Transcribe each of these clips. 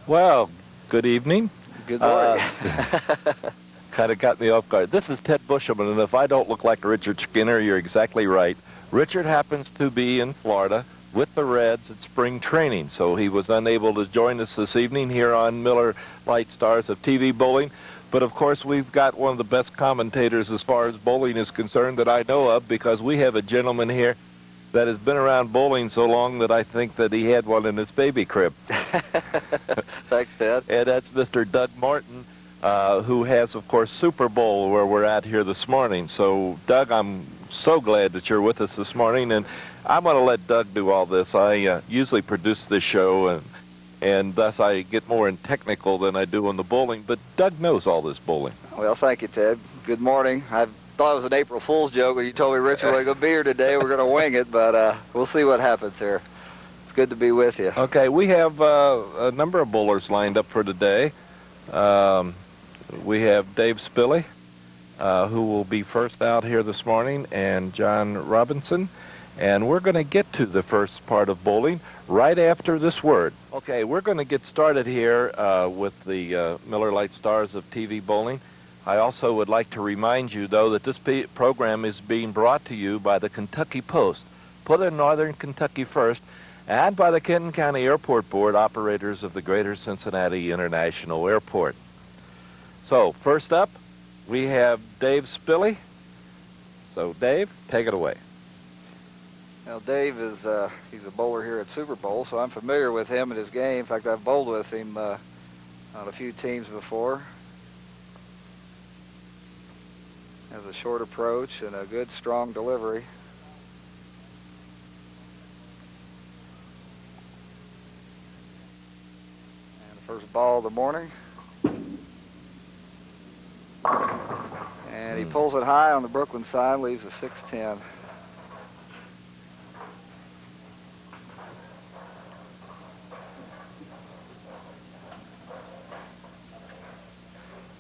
Well, good evening. Good morning. Uh, kind of got me off guard. This is Ted Bushelman, and if I don't look like Richard Skinner, you're exactly right. Richard happens to be in Florida with the Reds at spring training, so he was unable to join us this evening here on Miller Lite Stars of TV Bowling. But of course, we've got one of the best commentators as far as bowling is concerned that I know of, because we have a gentleman here that has been around bowling so long that I think that he had one in his baby crib. Thanks, Ted. And that's Mr. Doug Martin, who has, of course, Super Bowl where we're at here this morning. So, Doug, I'm so glad that you're with us this morning, and I'm going to let Doug do all this. I usually produce this show, and thus I get more in technical than I do on the bowling, but Doug knows all this bowling. Well, thank you, Ted. Good morning. I thought it was an April Fool's joke when you told me Richard wasn't going to be here today. We're going to wing it, but we'll see what happens here. It's good to be with you. Okay, we have a number of bowlers lined up for today. We have Dave Spille, who will be first out here this morning, and John Roberson. And we're going to get to the first part of bowling right after this word. Okay, we're going to get started here with the Miller Lite Stars of TV Bowling. I also would like to remind you, though, that this program is being brought to you by the Kentucky Post, put in Northern Kentucky first, and by the Kenton County Airport Board, operators of the Greater Cincinnati International Airport. So, first up, we have Dave Spille. So, Dave, take it away. Now, Dave is he's a bowler here at Super Bowl, so I'm familiar with him and his game. In fact, I've bowled with him on a few teams before. Has a short approach and a good, strong delivery. And the first ball of the morning. And he pulls it high on the Brooklyn side, leaves a 6-10.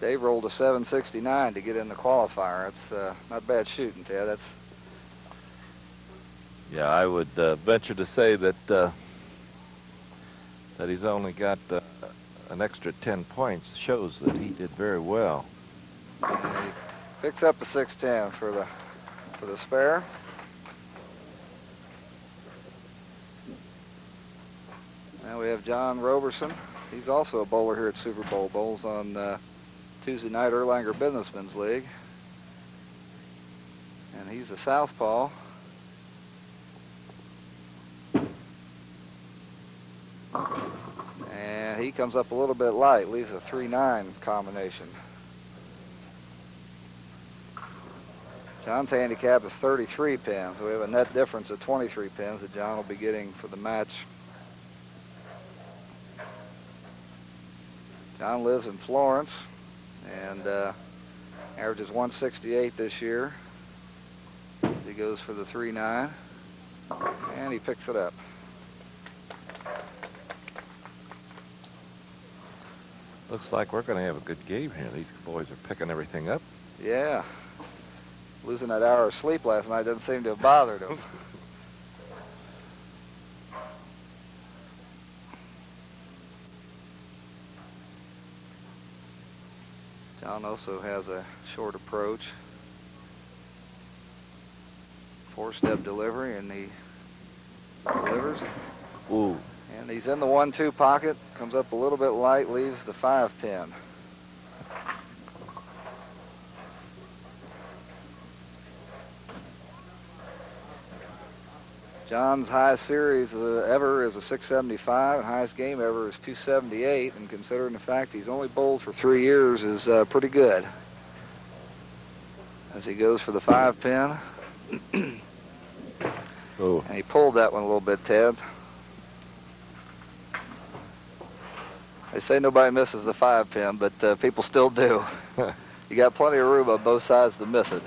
Dave rolled a 769 to get in the qualifier. It's not bad shooting, Ted. Yeah, I would venture to say that that he's only got an extra 10 points. Shows that he did very well. And he picks up a 610 for the spare. Now we have John Roberson. He's also a bowler here at Super Bowl. Bowls on Tuesday night Erlanger Businessmen's League. And he's a southpaw. And he comes up a little bit light, leaves a 3-9 combination. John's handicap is 33 pins, so we have a net difference of 23 pins that John will be getting for the match. John lives in Florence and averages 168 this year. He goes for the 3-9, and he picks it up. Looks like we're going to have a good game here. These boys are picking everything up. Yeah. Losing that hour of sleep last night doesn't seem to have bothered him. John also has a short approach. 4-step delivery, and he delivers. Ooh. And he's in the 1-2 pocket, comes up a little bit light, leaves the 5-pin. John's highest series ever is a 675, and highest game ever is 278, and considering the fact he's only bowled for 3 years is pretty good. As he goes for the 5-pin. Oh. And he pulled that one a little bit, Ted. They say nobody misses the 5-pin, but people still do. You got plenty of room on both sides to miss it.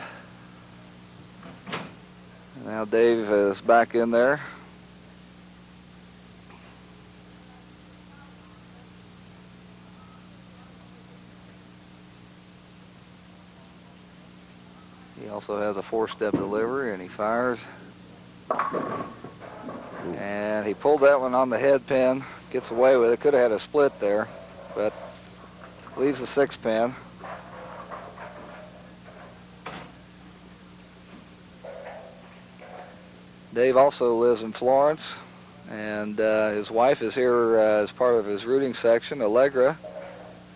Now Dave is back in there. He also has a 4-step delivery, and he fires. And he pulled that one on the head pin, Gets away with it. Could have had a split there, but leaves the 6-pin. Dave also lives in Florence, and his wife is here as part of his rooting section, Allegra,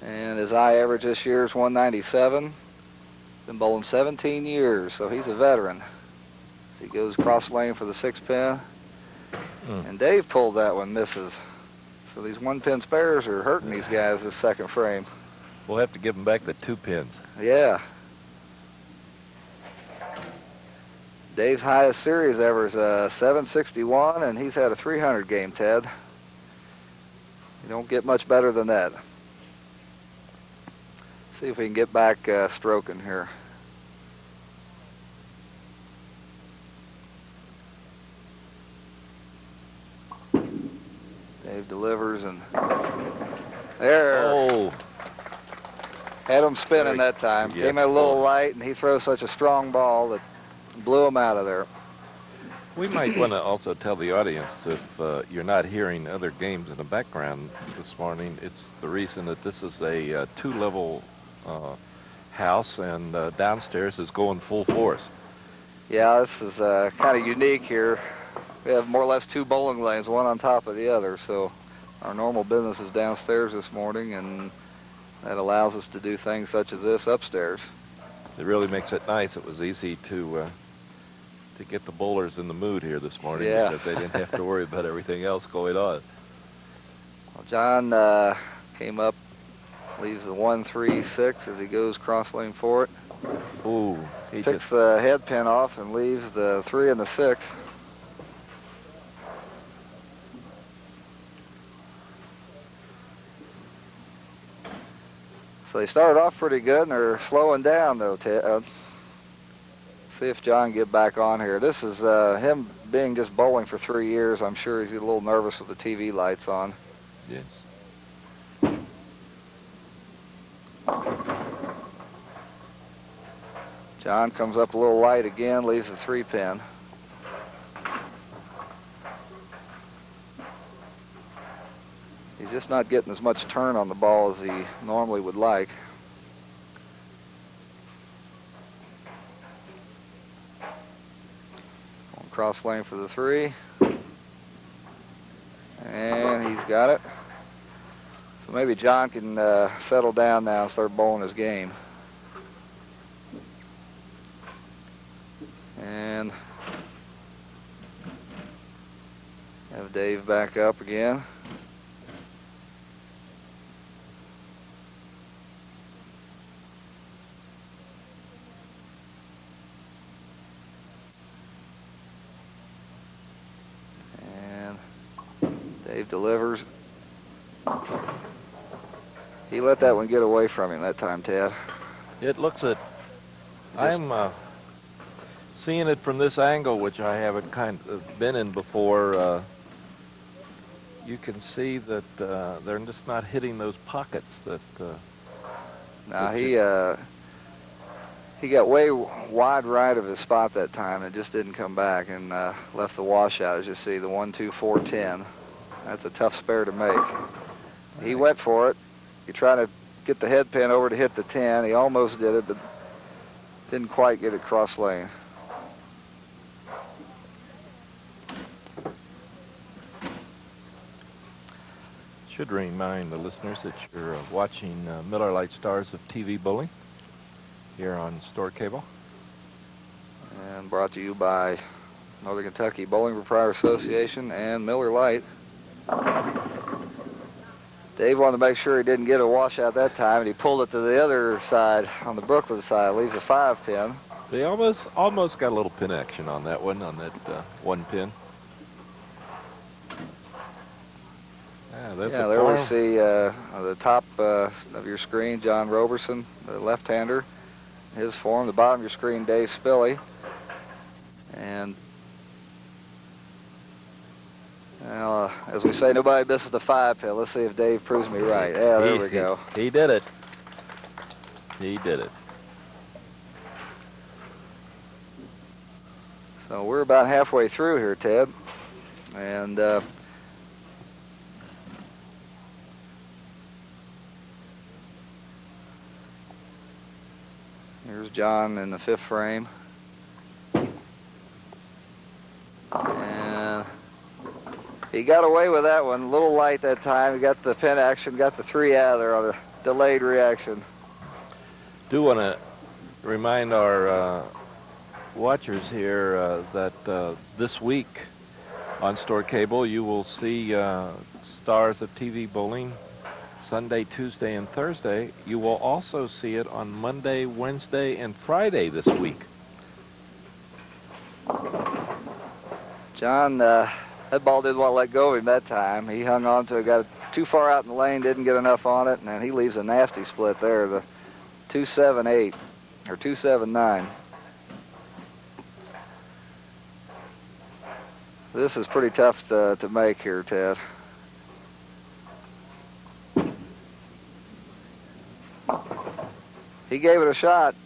and his eye average this year is 197. Been bowling 17 years, so he's a veteran. He goes cross lane for the 6-pin, and Dave pulled that one, misses. So these 1-pin spares are hurting these guys this second frame. We'll have to give them back the 2 pins. Yeah. Dave's highest series ever is 761, and he's had a 300 game, Ted. You don't get much better than that. See if we can get back stroking here. Dave delivers, and there. Oh. Had him spinning that time. Yes, Came in a little light, and he throws such a strong ball that blew him out of there. We might want to also tell the audience, if you're not hearing other games in the background this morning, it's the reason that this is a 2-level house, and downstairs is going full force. Yeah, this is kind of unique here. We have more or less 2 bowling lanes, one on top of the other, so our normal business is downstairs this morning, and that allows us to do things such as this upstairs. It really makes it nice. It was easy to get the bowlers in the mood here this morning, because they didn't have to worry about everything else going on. Well, John came up, leaves the 1-3-6 as he goes cross lane for it. Ooh, he picks just the head pin off and leaves the 3 and the 6. So they started off pretty good, and they're slowing down, though, Ted. See if John get back on here. This is him being just bowling for 3 years. I'm sure he's a little nervous with the TV lights on. Yes. John comes up a little light again, leaves the 3-pin. He's just not getting as much turn on the ball as he normally would like. On cross lane for the 3. And he's got it. So maybe John can settle down now and start bowling his game. And have Dave back up again. Dave delivers. He let that one get away from him that time, Ted. It looks at, I'm seeing it from this angle, which I haven't kind of been in before. You can see that they're just not hitting those pockets that. Now he got way wide right of his spot that time and just didn't come back, and left the washout, as you see, the 1-2-4-10. That's a tough spare to make. He went for it. He tried to get the head pin over to hit the 10. He almost did it, but didn't quite get it cross lane. Should remind the listeners that you're watching Miller Lite Stars of TV Bowling here on Store Cable. And brought to you by Northern Kentucky Bowling Proprietor Association and Miller Lite. Dave wanted to make sure he didn't get a washout that time, and he pulled it to the other side, on the Brooklyn side, leaves a 5-pin. They almost got a little pin action on that one, on that 1 pin. Yeah, there we see on the top of your screen, John Roberson, the left-hander, his form. The bottom of your screen, Dave Spille. And well, as we say, nobody misses the 5-pin. Let's see if Dave proves me right. Yeah, there we go. He did it. He did it. So we're about halfway through here, Ted. And Here's John in the 5th frame. And he got away with that one. A little light that time. He got the pin action, got the 3 out of there on a delayed reaction. Do want to remind our watchers here that this week on Store Cable you will see Stars of TV Bowling Sunday, Tuesday, and Thursday. You will also see it on Monday, Wednesday, and Friday this week. John, that ball didn't want to let go of him that time. He hung on to it, got too far out in the lane, didn't get enough on it, and then he leaves a nasty split there, the 278 or 279. This is pretty tough to make here, Ted. He gave it a shot.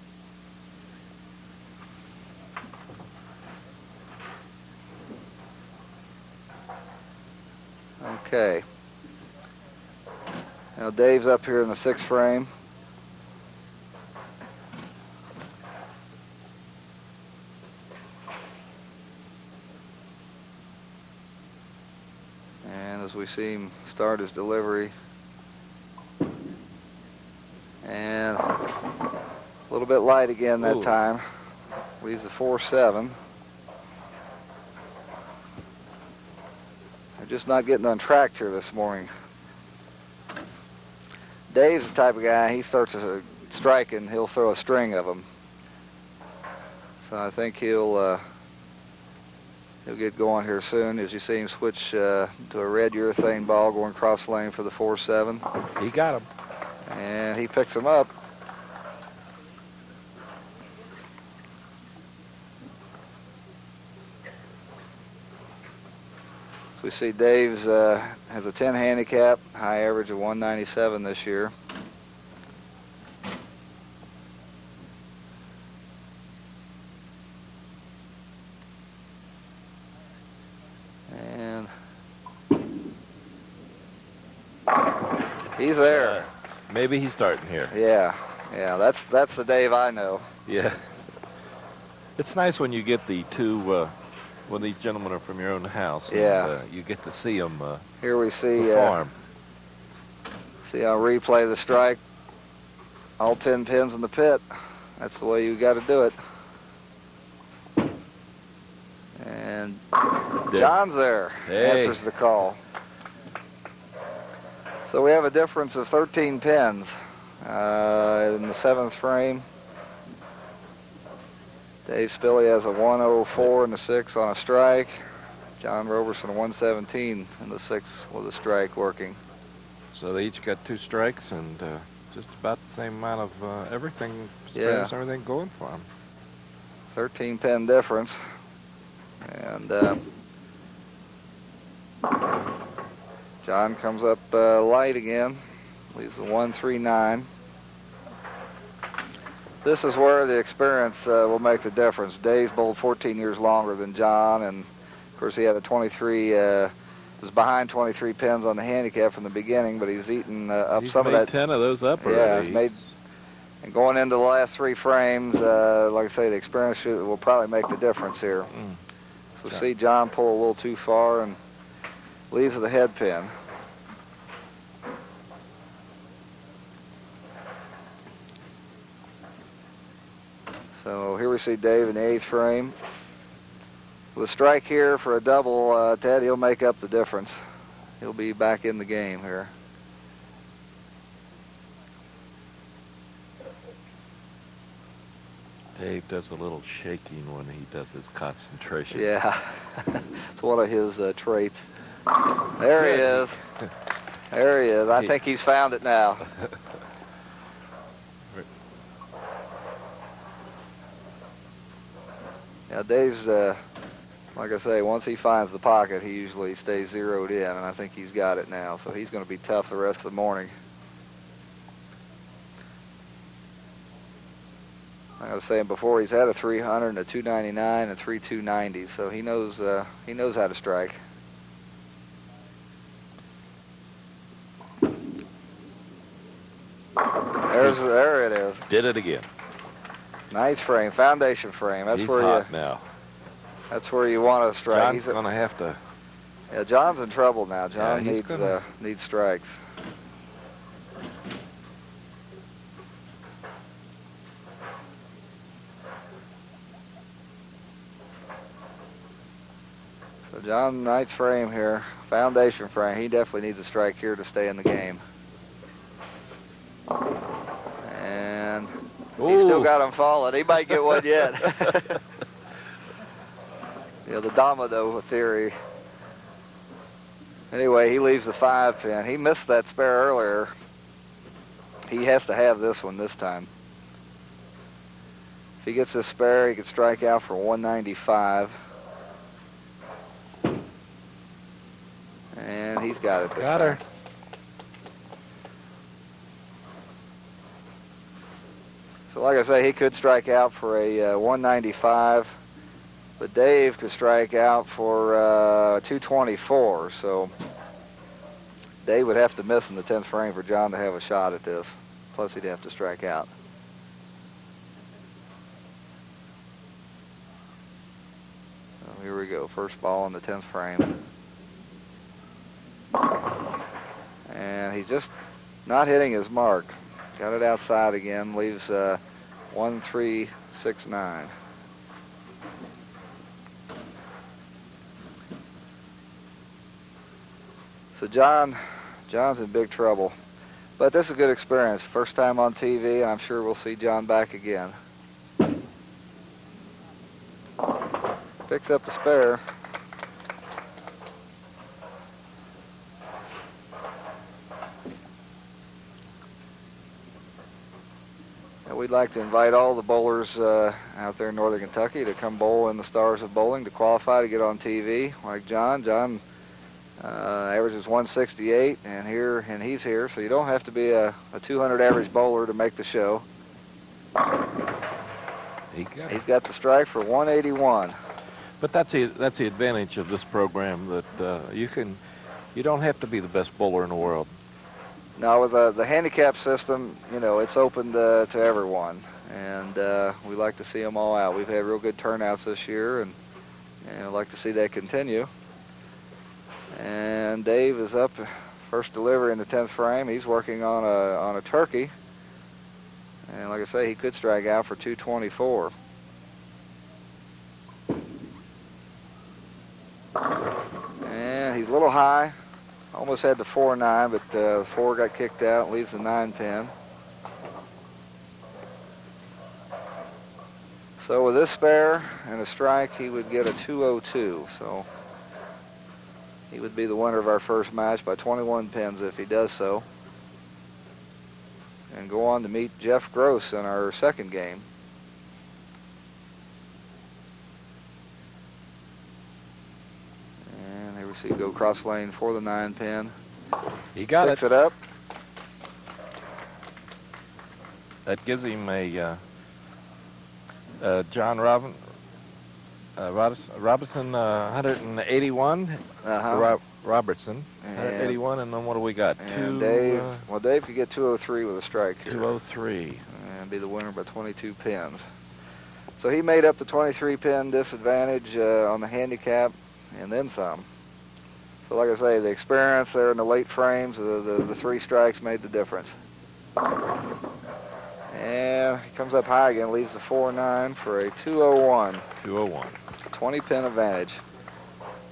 Okay. Now Dave's up here in the 6th frame. And as we see him start his delivery. And a little bit light again that time. Leaves the 4-7. They're just not getting untracked here this morning. Dave's the type of guy, he starts striking, he'll throw a string of them. So I think he'll get going here soon as you see him switch to a red urethane ball going cross lane for the 4-7. He got him. And he picks him up. So we see Dave's has a 10 handicap, high average of 197 this year. And he's there. Maybe he's starting here. Yeah, that's the Dave I know. Yeah. It's nice when you get the two, when these gentlemen are from your own house. Yeah. And, you get to see them Here we see perform. See on replay the strike. All 10 pins in the pit. That's the way you got to do it. And John's there. Hey. Answers the call. So we have a difference of 13 pins in the 7th frame. Dave Spille has a 104 in the 6th on a strike. John Roberson a 117 in the 6th with a strike working. So they each got 2 strikes and just about the same amount of everything, Yeah. everything going for them. 13 pin difference. And John comes up light again, leaves the 139. This is where the experience will make the difference. Dave's bowled 14 years longer than John, and of course he had a 23, was behind 23 pins on the handicap from the beginning, but he's eaten up He's some of made that. 10 of those up already. Yeah, he's made. And going into the last 3 frames, like I say, the experience will probably make the difference here. So see John pull a little too far and leaves the head pin. So here we see Dave in the 8th frame. With a strike here for a double, Ted, he'll make up the difference. He'll be back in the game here. Dave does a little shaking when he does his concentration. Yeah, it's one of his traits. There he is. There he is. I think he's found it now. Yeah, Dave's, like I say, once he finds the pocket, he usually stays zeroed in, and I think he's got it now. So he's going to be tough the rest of the morning. Like I was saying before, he's had a 300 and a 299 and 3 290s, so he knows how to strike. There it is. Did it again. Nice frame, foundation frame. That's He's where hot now. That's where you want to strike. John's going to have to. Yeah, John's in trouble now. John Yeah, needs strikes. So John Knight's frame here, foundation frame. He definitely needs a strike here to stay in the game. And he's still got him falling. He might get one yet. You know, the domino theory. Anyway, he leaves the 5-pin. He missed that spare earlier. He has to have this one this time. If he gets this spare, he could strike out for 195. And he's got it this Got time. her. So like I say, he could strike out for a 195, but Dave could strike out for 224. So Dave would have to miss in the 10th frame for John to have a shot at this. Plus he'd have to strike out. So here we go, first ball in the 10th frame. And he's just not hitting his mark. Got it outside again, leaves 1-3-6-9. So John's in big trouble. But this is a good experience. First time on TV, and I'm sure we'll see John back again. Picks up the spare. We'd like to invite all the bowlers out there in Northern Kentucky to come bowl in the Stars of Bowling to qualify to get on TV. Like John averages 168, and he's here, so you don't have to be a 200 average bowler to make the show. He's got the strike for 181. But that's the advantage of this program, that you don't have to be the best bowler in the world. Now with the handicap system, you know, it's open to everyone, and we like to see them all out. We've had real good turnouts this year, and I'd like to see that continue. And Dave is up, first delivery in the 10th frame. He's working on a turkey, and like I say, he could strike out for 224. And he's a little high. Almost had the 4-9, but the 4 got kicked out, leaves the 9-pin. So with this spare and a strike, he would get a 202. So he would be the winner of our first match by 21 pins if he does so. And go on to meet Jeff Gross in our second game. So you go cross lane for the 9-pin. He got Picks it up. That gives him a John Roberson 181. Roberson 181, and then what do we got? And Dave could get 203 with a strike here. 203. And be the winner by 22 pins. So he made up the 23-pin disadvantage on the handicap, and then some. So like I say, the experience there in the late frames, the 3 strikes made the difference. And he comes up high again, leaves the 4-9 for a 201. 201. 20-pin advantage.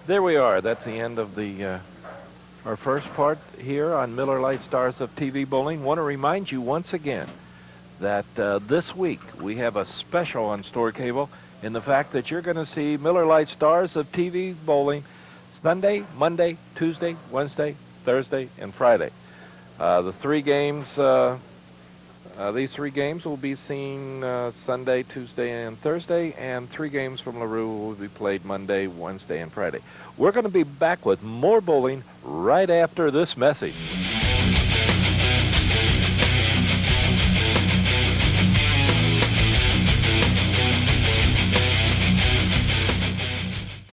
There we are. That's the end of our first part here on Miller Lite Stars of TV Bowling. Want to remind you once again that this week we have a special on Store Cable in the fact that you're going to see Miller Lite Stars of TV Bowling Sunday, Monday, Tuesday, Wednesday, Thursday, and Friday. The 3 games, these 3 games will be seen Sunday, Tuesday, and Thursday, and 3 games from LaRue will be played Monday, Wednesday, and Friday. We're going to be back with more bowling right after this message.